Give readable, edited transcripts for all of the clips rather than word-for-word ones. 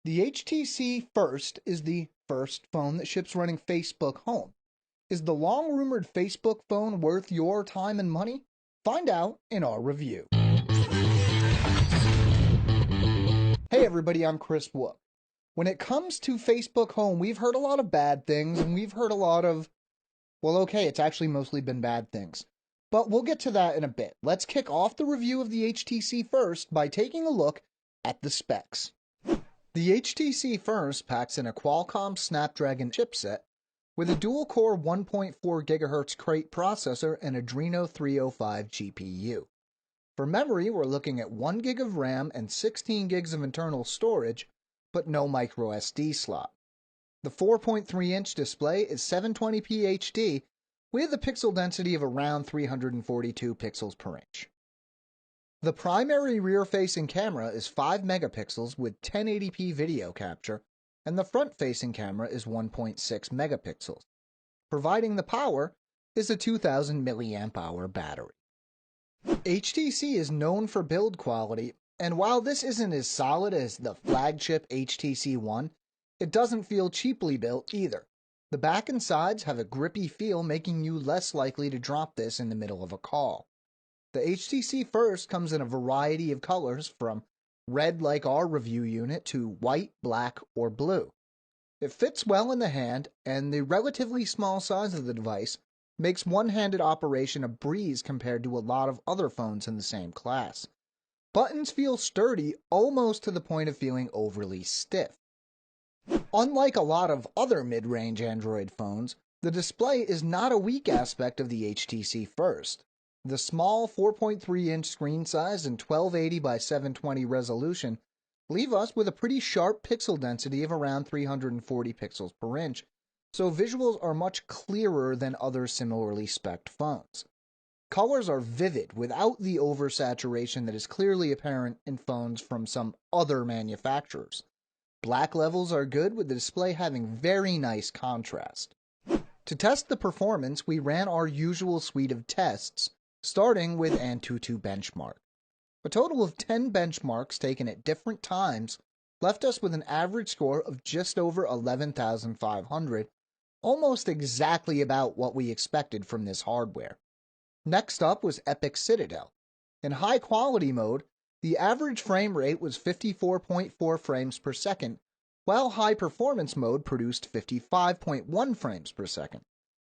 The HTC First is the first phone that ships running Facebook Home. Is the long-rumored Facebook phone worth your time and money? Find out in our review. Hey everybody, I'm Chris Wook. When it comes to Facebook Home, we've heard a lot of bad things, and we've heard a lot of, well, okay, it's actually mostly been bad things. But we'll get to that in a bit. Let's kick off the review of the HTC First by taking a look at the specs. The HTC First packs in a Qualcomm Snapdragon chipset with a dual-core 1.4 GHz Crate processor and Adreno 305 GPU. For memory, we're looking at 1 GB of RAM and 16 gigs of internal storage, but no microSD slot. The 4.3-inch display is 720p HD with a pixel density of around 342 pixels per inch. The primary rear-facing camera is 5 megapixels with 1080p video capture, and the front-facing camera is 1.6 megapixels. Providing the power is a 2000 mAh battery. HTC is known for build quality, and while this isn't as solid as the flagship HTC One, it doesn't feel cheaply built either. The back and sides have a grippy feel, making you less likely to drop this in the middle of a call. The HTC First comes in a variety of colors, from red like our review unit to white, black, or blue. It fits well in the hand, and the relatively small size of the device makes one-handed operation a breeze compared to a lot of other phones in the same class. Buttons feel sturdy, almost to the point of feeling overly stiff. Unlike a lot of other mid-range Android phones, the display is not a weak aspect of the HTC First. The small 4.3-inch screen size and 1280 by 720 resolution leave us with a pretty sharp pixel density of around 340 pixels per inch, so visuals are much clearer than other similarly spec'd phones. Colors are vivid without the oversaturation that is clearly apparent in phones from some other manufacturers. Black levels are good, with the display having very nice contrast. To test the performance, we ran our usual suite of tests, starting with Antutu Benchmark. A total of 10 benchmarks taken at different times left us with an average score of just over 11,500, almost exactly about what we expected from this hardware. Next up was Epic Citadel. In high quality mode, the average frame rate was 54.4 frames per second, while high performance mode produced 55.1 frames per second.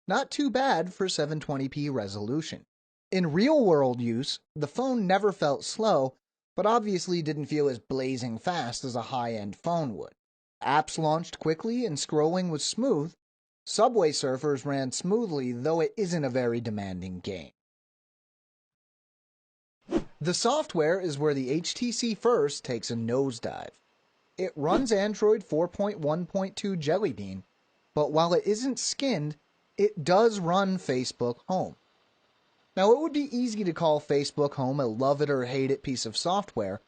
Not too bad for 720p resolution. In real-world use, the phone never felt slow, but obviously didn't feel as blazing fast as a high-end phone would. Apps launched quickly and scrolling was smooth. Subway Surfers ran smoothly, though it isn't a very demanding game. The software is where the HTC First takes a nosedive. It runs Android 4.1.2 Jelly Bean, but while it isn't skinned, it does run Facebook Home. Now, it would be easy to call Facebook Home a love-it-or-hate-it piece of software,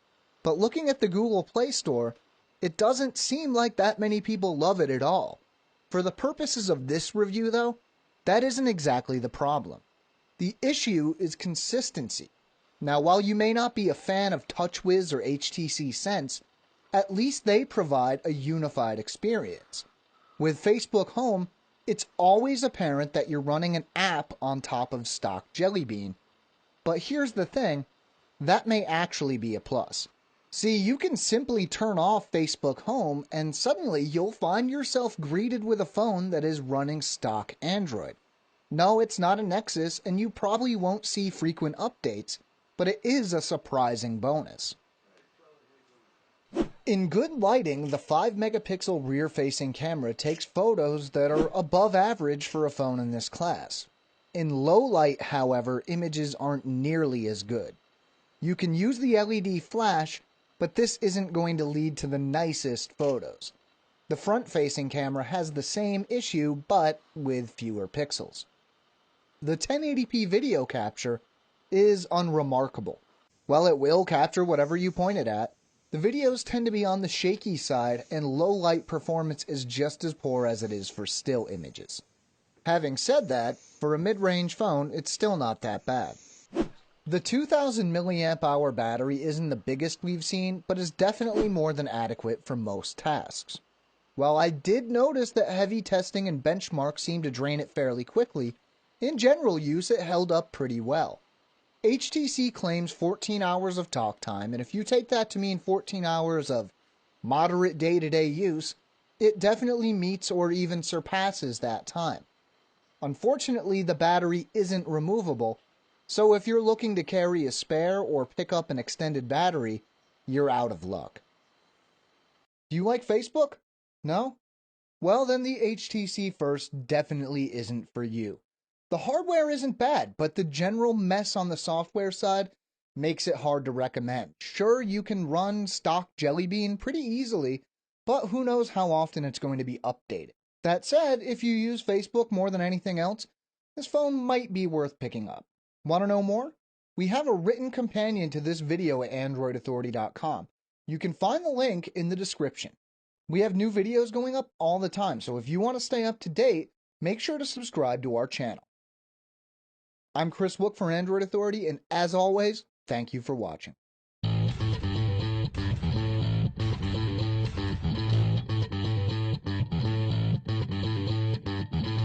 but looking at the Google Play Store, it doesn't seem like that many people love it at all. For the purposes of this review, though, that isn't exactly the problem. The issue is consistency. Now, while you may not be a fan of TouchWiz or HTC Sense, at least they provide a unified experience. With Facebook Home, it's always apparent that you're running an app on top of stock Jelly Bean. But here's the thing, that may actually be a plus. See, you can simply turn off Facebook Home and suddenly you'll find yourself greeted with a phone that is running stock Android. No, it's not a Nexus, and you probably won't see frequent updates, but it is a surprising bonus. In good lighting, the 5 megapixel rear-facing camera takes photos that are above average for a phone in this class. In low light, however, images aren't nearly as good. You can use the LED flash, but this isn't going to lead to the nicest photos. The front-facing camera has the same issue, but with fewer pixels. The 1080p video capture is unremarkable. While it will capture whatever you point it at, the videos tend to be on the shaky side, and low-light performance is just as poor as it is for still images. Having said that, for a mid-range phone, it's still not that bad. The 2000 milliamp hour battery isn't the biggest we've seen, but is definitely more than adequate for most tasks. While I did notice that heavy testing and benchmarks seemed to drain it fairly quickly, in general use it held up pretty well. HTC claims 14 hours of talk time, and if you take that to mean 14 hours of moderate day-to-day use, it definitely meets or even surpasses that time. Unfortunately, the battery isn't removable, so if you're looking to carry a spare or pick up an extended battery, you're out of luck. Do you like Facebook? No? Well, then the HTC First definitely isn't for you. The hardware isn't bad, but the general mess on the software side makes it hard to recommend. Sure, you can run stock Jelly Bean pretty easily, but who knows how often it's going to be updated. That said, if you use Facebook more than anything else, this phone might be worth picking up. Want to know more? We have a written companion to this video at AndroidAuthority.com. You can find the link in the description. We have new videos going up all the time, so if you want to stay up to date, make sure to subscribe to our channel. I'm Chris Wook for Android Authority, and as always, thank you for watching.